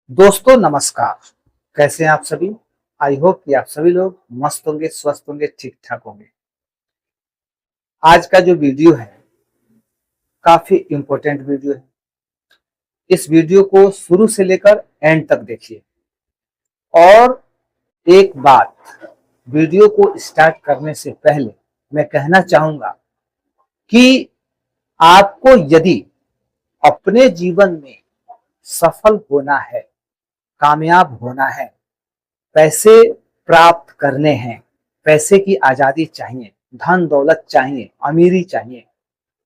दोस्तों नमस्कार। कैसे हैं आप सभी। आई होप कि आप सभी लोग मस्त होंगे, स्वस्थ होंगे, ठीक ठाक होंगे। आज का जो वीडियो है काफी इंपॉर्टेंट वीडियो है। इस वीडियो को शुरू से लेकर एंड तक देखिए। और एक बात, वीडियो को स्टार्ट करने से पहले मैं कहना चाहूंगा कि आपको यदि अपने जीवन में सफल होना है, कामयाब होना है, पैसे प्राप्त करने हैं, पैसे की आजादी चाहिए, धन दौलत चाहिए, अमीरी चाहिए,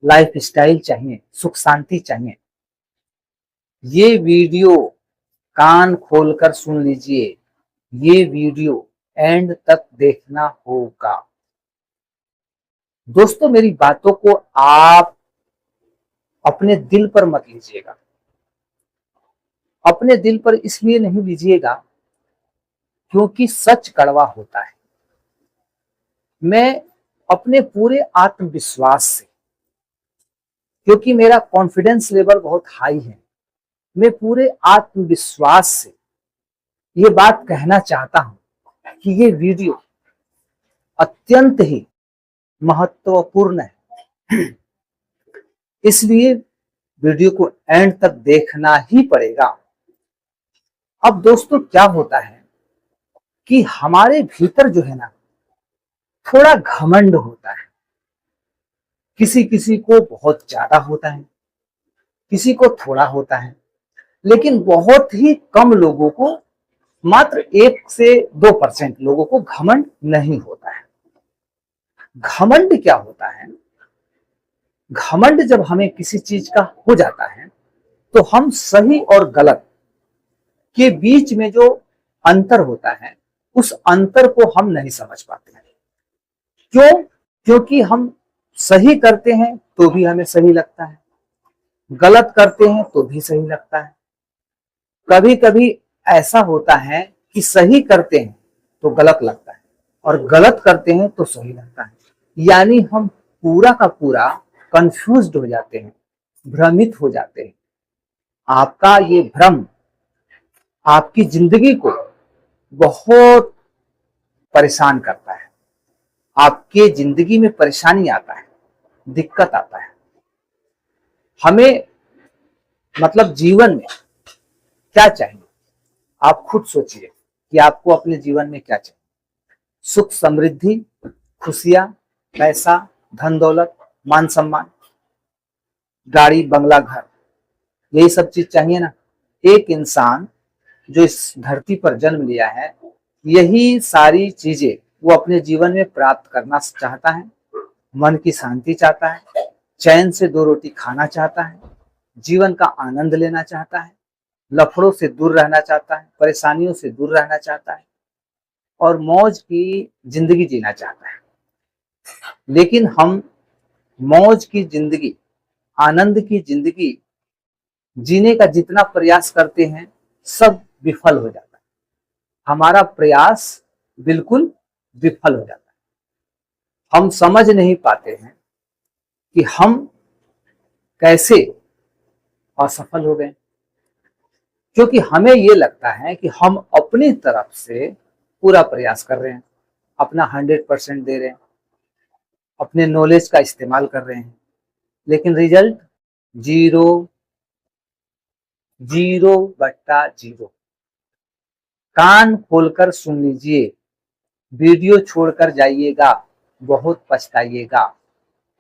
लाइफ स्टाइल चाहिए, सुख शांति चाहिए, ये वीडियो कान खोलकर सुन लीजिए। ये वीडियो एंड तक देखना होगा। दोस्तों मेरी बातों को आप अपने दिल पर मत लीजिएगा। अपने दिल पर इसलिए नहीं लीजिएगा क्योंकि सच कड़वा होता है। मैं अपने पूरे आत्मविश्वास से, क्योंकि मेरा कॉन्फिडेंस लेवल बहुत हाई है, मैं पूरे आत्मविश्वास से ये बात कहना चाहता हूं कि ये वीडियो अत्यंत ही महत्वपूर्ण है। इसलिए वीडियो को एंड तक देखना ही पड़ेगा। अब दोस्तों क्या होता है कि हमारे भीतर जो है ना, थोड़ा घमंड होता है। किसी किसी को बहुत ज्यादा होता है, किसी को थोड़ा होता है, लेकिन बहुत ही कम लोगों को, मात्र 1 से 2% लोगों को घमंड नहीं होता है। घमंड क्या होता है? घमंड जब हमें किसी चीज का हो जाता है तो हम सही और गलत के बीच में जो अंतर होता है, उस अंतर को हम नहीं समझ पाते हैं। क्यों? क्योंकि हम सही करते हैं तो भी हमें सही लगता है, गलत करते हैं तो भी सही लगता है। कभी कभी ऐसा होता है कि सही करते हैं तो गलत लगता है और गलत करते हैं तो सही लगता है। यानी हम पूरा का पूरा कंफ्यूज्ड हो जाते हैं, भ्रमित हो जाते हैं। आपका ये भ्रम आपकी जिंदगी को बहुत परेशान करता है। आपके जिंदगी में परेशानी आता है, दिक्कत आता है। हमें मतलब जीवन में क्या चाहिए, आप खुद सोचिए कि आपको अपने जीवन में क्या चाहिए। सुख समृद्धि, खुशियां, पैसा, धन दौलत, मान सम्मान, गाड़ी बंगला घर, यही सब चीज चाहिए ना। एक इंसान जो इस धरती पर जन्म लिया है, यही सारी चीजें वो अपने जीवन में प्राप्त करना चाहता है। मन की शांति चाहता है, चैन से 2 रोटी खाना चाहता है, जीवन का आनंद लेना चाहता है, लफड़ों से दूर रहना चाहता है, परेशानियों से दूर रहना चाहता है और मौज की जिंदगी जीना चाहता है। लेकिन हम मौज की जिंदगी, आनंद की जिंदगी जीने का जितना प्रयास करते हैं, सब विफल हो जाता है। हमारा प्रयास बिल्कुल विफल हो जाता है। हम समझ नहीं पाते हैं कि हम कैसे असफल हो गए, क्योंकि हमें ये लगता है कि हम अपनी तरफ से पूरा प्रयास कर रहे हैं, अपना 100% दे रहे हैं, अपने नॉलेज का इस्तेमाल कर रहे हैं, लेकिन रिजल्ट जीरो, 0/0। कान खोलकर सुन लीजिए, वीडियो छोड़कर जाइएगा, बहुत पछताइएगा।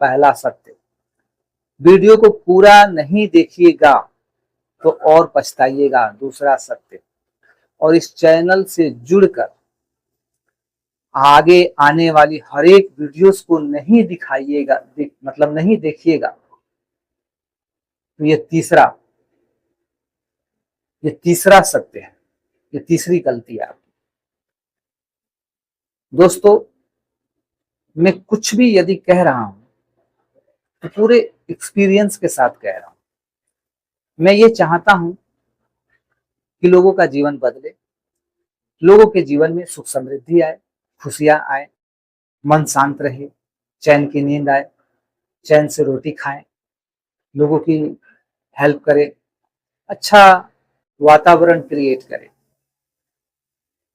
पहला सत्य, वीडियो को पूरा नहीं देखिएगा तो और पछताइएगा। दूसरा सत्य, और इस चैनल से जुड़कर आगे आने वाली हर एक वीडियोस को नहीं दिखाइएगा, मतलब नहीं देखिएगा। तो ये तीसरा सत्य है, ये तीसरी गलती है आपकी। दोस्तों मैं कुछ भी यदि कह रहा हूं तो पूरे एक्सपीरियंस के साथ कह रहा हूं। मैं ये चाहता हूं कि लोगों का जीवन बदले, लोगों के जीवन में सुख समृद्धि आए, खुशियां आए, मन शांत रहे, चैन की नींद आए, चैन से रोटी खाएं, लोगों की हेल्प करें, अच्छा वातावरण क्रिएट करें।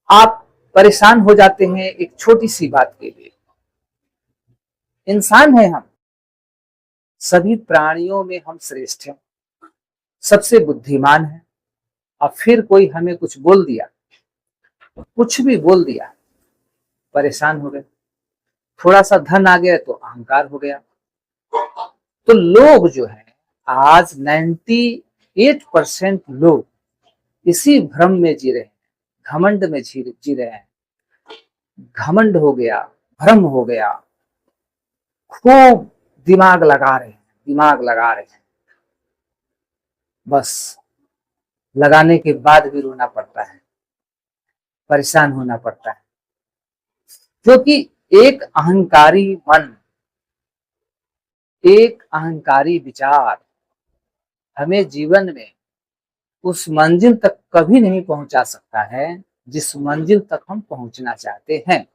आप परेशान हो जाते हैं एक छोटी सी बात के लिए। इंसान है हम, सभी प्राणियों में हम श्रेष्ठ हैं, सबसे बुद्धिमान है। अब फिर कोई हमें कुछ बोल दिया, कुछ भी बोल दिया, परेशान हो गए। थोड़ा सा धन आ गया तो अहंकार हो गया। तो लोग जो है आज 98% लोग इसी भ्रम में जी रहे हैं, घमंड में जी रहे हैं। घमंड हो गया, भ्रम हो गया, खूब दिमाग लगा रहे हैं, दिमाग लगा रहे हैं। बस लगाने के बाद भी रोना पड़ता है, परेशान होना पड़ता है, क्योंकि एक अहंकारी मन, एक अहंकारी विचार हमें जीवन में उस मंजिल तक कभी नहीं पहुंचा सकता है जिस मंजिल तक हम पहुंचना चाहते हैं।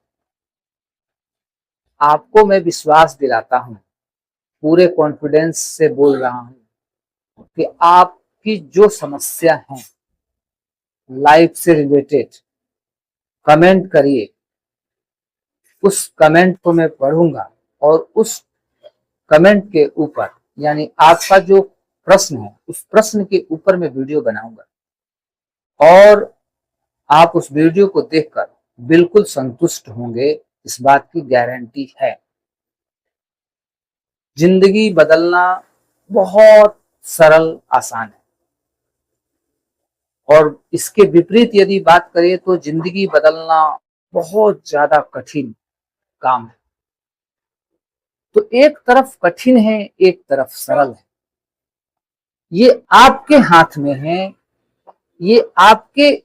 आपको मैं विश्वास दिलाता हूं, पूरे कॉन्फिडेंस से बोल रहा हूं कि आपकी जो समस्या है लाइफ से रिलेटेड, कमेंट करिए, उस कमेंट को मैं पढ़ूंगा और उस कमेंट के ऊपर, यानी आपका जो प्रश्न है उस प्रश्न के ऊपर मैं वीडियो बनाऊंगा और आप उस वीडियो को देखकर बिल्कुल संतुष्ट होंगे, इस बात की गारंटी है। जिंदगी बदलना बहुत सरल, आसान है, और इसके विपरीत यदि बात करें तो जिंदगी बदलना बहुत ज्यादा कठिन काम है। तो एक तरफ कठिन है, एक तरफ सरल है। ये आपके हाथ में है, ये आपके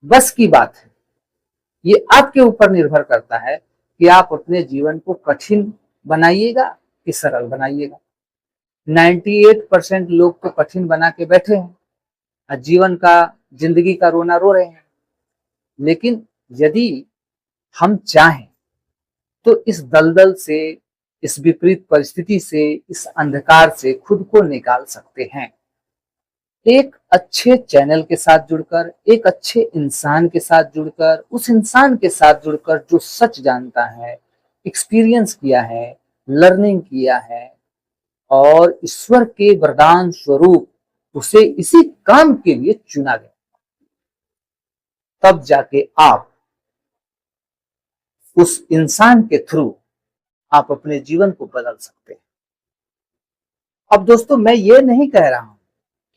बस की बात है। ये आपके ऊपर निर्भर करता है कि आप अपने जीवन को कठिन बनाइएगा कि सरल बनाइएगा। 98% लोग तो कठिन बना के बैठे हैं और जीवन का, जिंदगी का रोना रो रहे हैं। लेकिन यदि हम चाहें तो इस दलदल से, इस विपरीत परिस्थिति से, इस अंधकार से खुद को निकाल सकते हैं। एक अच्छे चैनल के साथ जुड़कर, एक अच्छे इंसान के साथ जुड़कर, उस इंसान के साथ जुड़कर जो सच जानता है, एक्सपीरियंस किया है, लर्निंग किया है और ईश्वर के वरदान स्वरूप उसे इसी काम के लिए चुना गया, तब जाके आप उस इंसान के थ्रू आप अपने जीवन को बदल सकते हैं। अब दोस्तों, मैं ये नहीं कह रहा हूं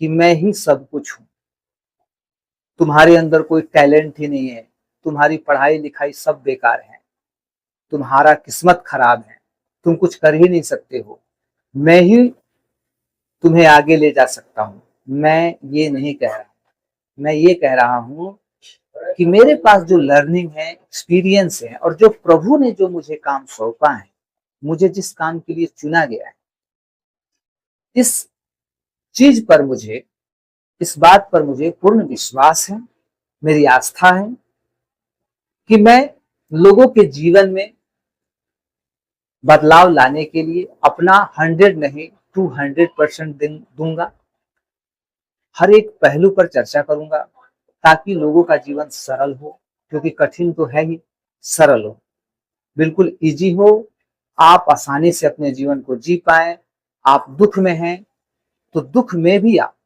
कि मैं ही सब कुछ हूं, तुम्हारे अंदर कोई टैलेंट ही नहीं है, तुम्हारी पढ़ाई लिखाई सब बेकार है, तुम्हारा किस्मत खराब है, तुम कुछ कर ही नहीं सकते हो, मैं ही तुम्हें आगे ले जा सकता हूं। मैं ये नहीं कह रहा, मैं ये कह रहा हूं कि मेरे पास जो लर्निंग है, एक्सपीरियंस है और जो प्रभु ने जो मुझे काम सौंपा है, मुझे जिस काम के लिए चुना गया है, इस चीज पर मुझे, इस बात पर मुझे पूर्ण विश्वास है, मेरी आस्था है कि मैं लोगों के जीवन में बदलाव लाने के लिए अपना 100 नहीं 200% दूंगा। हर एक पहलू पर चर्चा करूंगा ताकि लोगों का जीवन सरल हो, क्योंकि कठिन तो है ही, सरल हो, बिल्कुल इजी हो, आप आसानी से अपने जीवन को जी पाए। आप दुख में हैं तो दुख में भी आप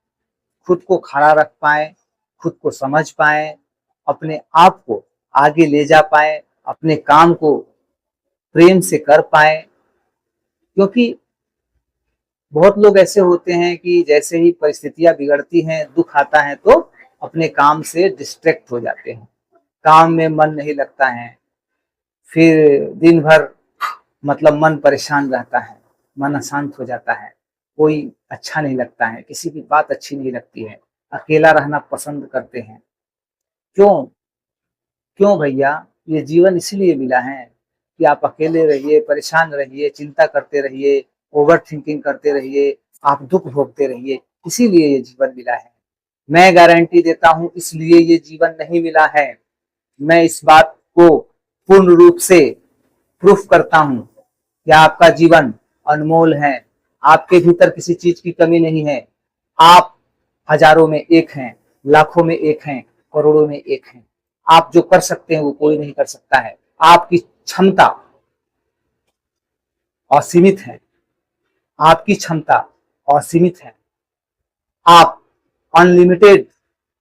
खुद को खड़ा रख पाए, खुद को समझ पाए, अपने आप को आगे ले जा पाए, अपने काम को प्रेम से कर पाए। क्योंकि बहुत लोग ऐसे होते हैं कि जैसे ही परिस्थितियां बिगड़ती हैं, दुख आता है, तो अपने काम से डिस्ट्रैक्ट हो जाते हैं, काम में मन नहीं लगता है, फिर दिन भर मतलब मन परेशान रहता है, मन अशांत हो जाता है, कोई अच्छा नहीं लगता है, किसी की बात अच्छी नहीं लगती है, अकेला रहना पसंद करते हैं। क्यों? क्यों भैया? ये जीवन इसलिए मिला है कि आप अकेले रहिए, परेशान रहिए, चिंता करते रहिए, ओवर थिंकिंग करते रहिए, आप दुख भोगते रहिए, इसीलिए ये जीवन मिला है। मैं गारंटी देता हूं इसलिए ये जीवन नहीं मिला है। मैं इस बात को पूर्ण रूप से प्रूफ करता हूं कि आपका जीवन अनमोल है, आपके भीतर किसी चीज की कमी नहीं है, आप हजारों में एक हैं, लाखों में एक हैं, करोड़ों में एक हैं। आप जो कर सकते हैं वो कोई नहीं कर सकता है। आपकी क्षमता असीमित है, आपकी क्षमता असीमित है। आप अनलिमिटेड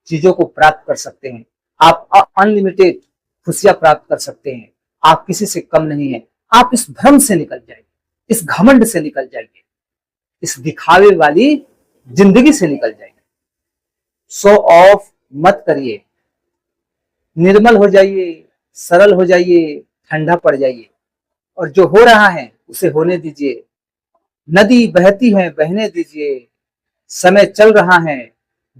चीजों को प्राप्त कर सकते हैं, आप अनलिमिटेड खुशियां प्राप्त कर सकते हैं। आप किसी से कम नहीं है। आप इस भ्रम से निकल जाइए, इस घमंड से निकल जाइए, इस दिखावे वाली जिंदगी से निकल जाइए। शो ऑफ मत करिए, निर्मल हो जाइए, सरल हो जाइए, ठंडा पड़ जाइए, और जो हो रहा है उसे होने दीजिए। नदी बहती है, बहने दीजिए। समय चल रहा है,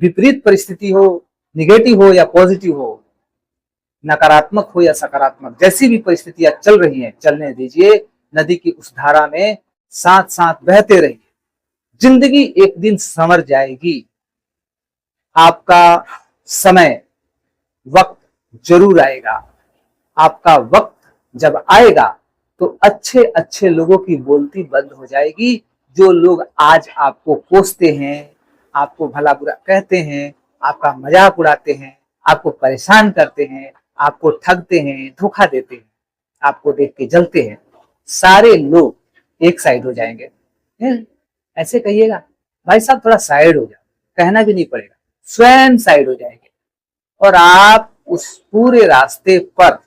विपरीत परिस्थिति हो, निगेटिव हो या पॉजिटिव हो, नकारात्मक हो या सकारात्मक, जैसी भी परिस्थितियां चल रही हैं चलने दीजिए। नदी की उस धारा में साथ साथ बहते रहिए। जिंदगी एक दिन संवर जाएगी। आपका समय, वक्त जरूर आएगा। आपका वक्त जब आएगा तो अच्छे अच्छे लोगों की बोलती बंद हो जाएगी। जो लोग आज आपको कोसते हैं, आपको भला बुरा कहते हैं, आपका मजाक उड़ाते हैं, आपको परेशान करते हैं, आपको ठगते हैं, धोखा देते हैं, आपको देख के जलते हैं, सारे लोग एक साइड हो जाएंगे। ऐसे कहिएगा, भाई साहब थोड़ा साइड हो जाओ, कहना भी नहीं पड़ेगा, स्वयं साइड हो जाएंगे और आप उस पूरे रास्ते पर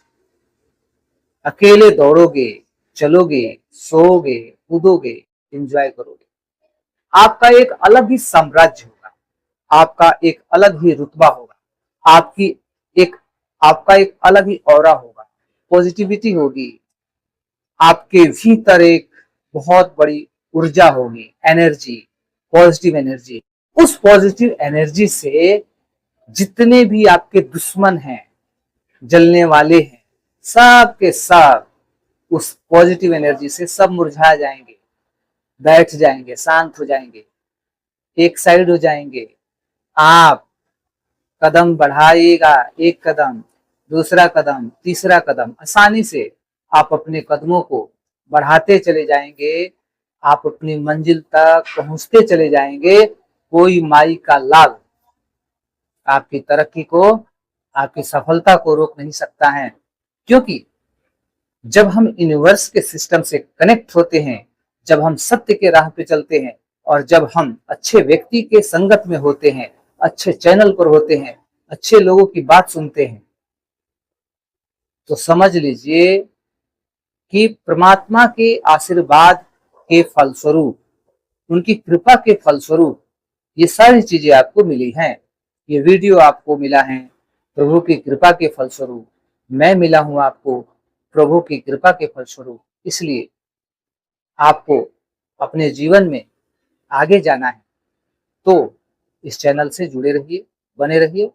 अकेले दौड़ोगे, चलोगे, सोओगे, कूदोगे, एंजॉय करोगे। आपका एक अलग ही साम्राज्य होगा, आपका एक अलग ही रुतबा होगा, आपका एक अलग ही ऑरा होगा, पॉजिटिविटी होगी, आपके भीतर एक बहुत बड़ी ऊर्जा होगी, एनर्जी, पॉजिटिव एनर्जी। उस पॉजिटिव एनर्जी से जितने भी आपके दुश्मन हैं, जलने वाले हैं, सब के सब उस पॉजिटिव एनर्जी से सब मुरझा जाएंगे, बैठ जाएंगे, शांत हो जाएंगे, एक साइड हो जाएंगे। आप कदम बढ़ाइएगा, एक कदम, दूसरा कदम, तीसरा कदम, आसानी से आप अपने कदमों को बढ़ाते चले जाएंगे। आप अपनी मंजिल तक पहुंचते चले जाएंगे। कोई माई का लाल आपकी तरक्की को, आपकी सफलता को रोक नहीं सकता है। क्योंकि जब हम यूनिवर्स के सिस्टम से कनेक्ट होते हैं, जब हम सत्य के राह पे चलते हैं और जब हम अच्छे व्यक्ति के संगत में होते हैं, अच्छे चैनल पर होते हैं, अच्छे लोगों की बात सुनते हैं, तो समझ लीजिए कि परमात्मा के आशीर्वाद के फलस्वरूप, उनकी कृपा के फलस्वरूप ये सारी चीजें आपको मिली हैं। ये वीडियो आपको मिला है प्रभु की कृपा के फलस्वरूप। मैं मिला हूं आपको प्रभु की कृपा के फलस्वरूप। इसलिए आपको अपने जीवन में आगे जाना है तो इस चैनल से जुड़े रहिए, बने रहिए।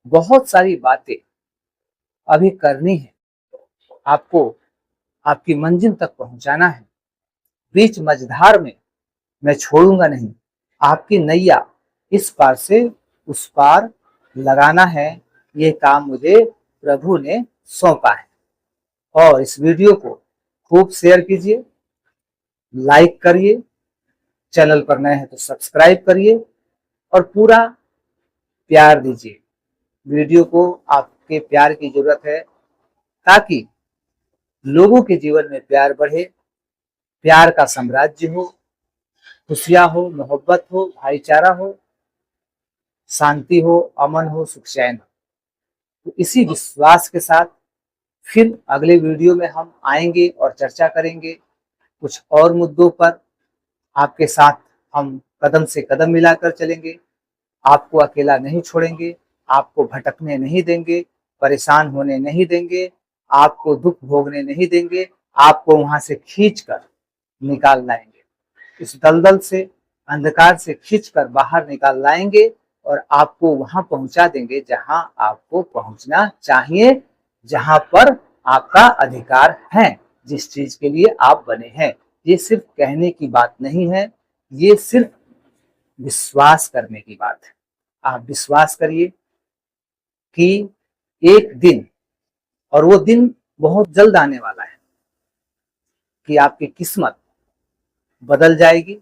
बहुत सारी बातें अभी करनी है, आपको आपकी मंजिल तक पहुंचाना है। बीच मझधार में मैं छोड़ूंगा नहीं। आपकी नैया इस पार से उस पार लगाना है, ये काम मुझे प्रभु ने सौंपा है। और इस वीडियो को खूब शेयर कीजिए, लाइक करिए, चैनल पर नए हैं तो सब्सक्राइब करिए और पूरा प्यार दीजिए। वीडियो को आपके प्यार की जरूरत है ताकि लोगों के जीवन में प्यार बढ़े, प्यार का साम्राज्य हो, खुशियां हो, मोहब्बत हो, भाईचारा हो, शांति हो, अमन हो, सुख चैन हो। तो इसी विश्वास के साथ फिर अगले वीडियो में हम आएंगे और चर्चा करेंगे कुछ और मुद्दों पर। आपके साथ हम कदम से कदम मिलाकर चलेंगे, आपको अकेला नहीं छोड़ेंगे, आपको भटकने नहीं देंगे, परेशान होने नहीं देंगे, आपको दुख भोगने नहीं देंगे, आपको वहां से खींचकर निकाल लाएंगे, इस दलदल से, अंधकार से खींचकर बाहर निकाल लाएंगे और आपको वहां पहुंचा देंगे जहां आपको पहुंचना चाहिए, जहां पर आपका अधिकार है, जिस चीज के लिए आप बने हैं। ये सिर्फ कहने की बात नहीं है, ये सिर्फ विश्वास करने की बात है। आप विश्वास करिए कि एक दिन, और वो दिन बहुत जल्द आने वाला है, कि आपकी किस्मत बदल जाएगी,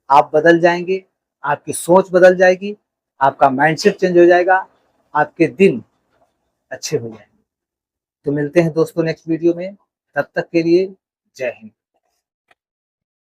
आप बदल जाएंगे, आपकी सोच बदल जाएगी, आपका माइंडसेट चेंज हो जाएगा, आपके दिन अच्छे हो जाएंगे। तो मिलते हैं दोस्तों नेक्स्ट वीडियो में, तब तक के लिए जय हिंद।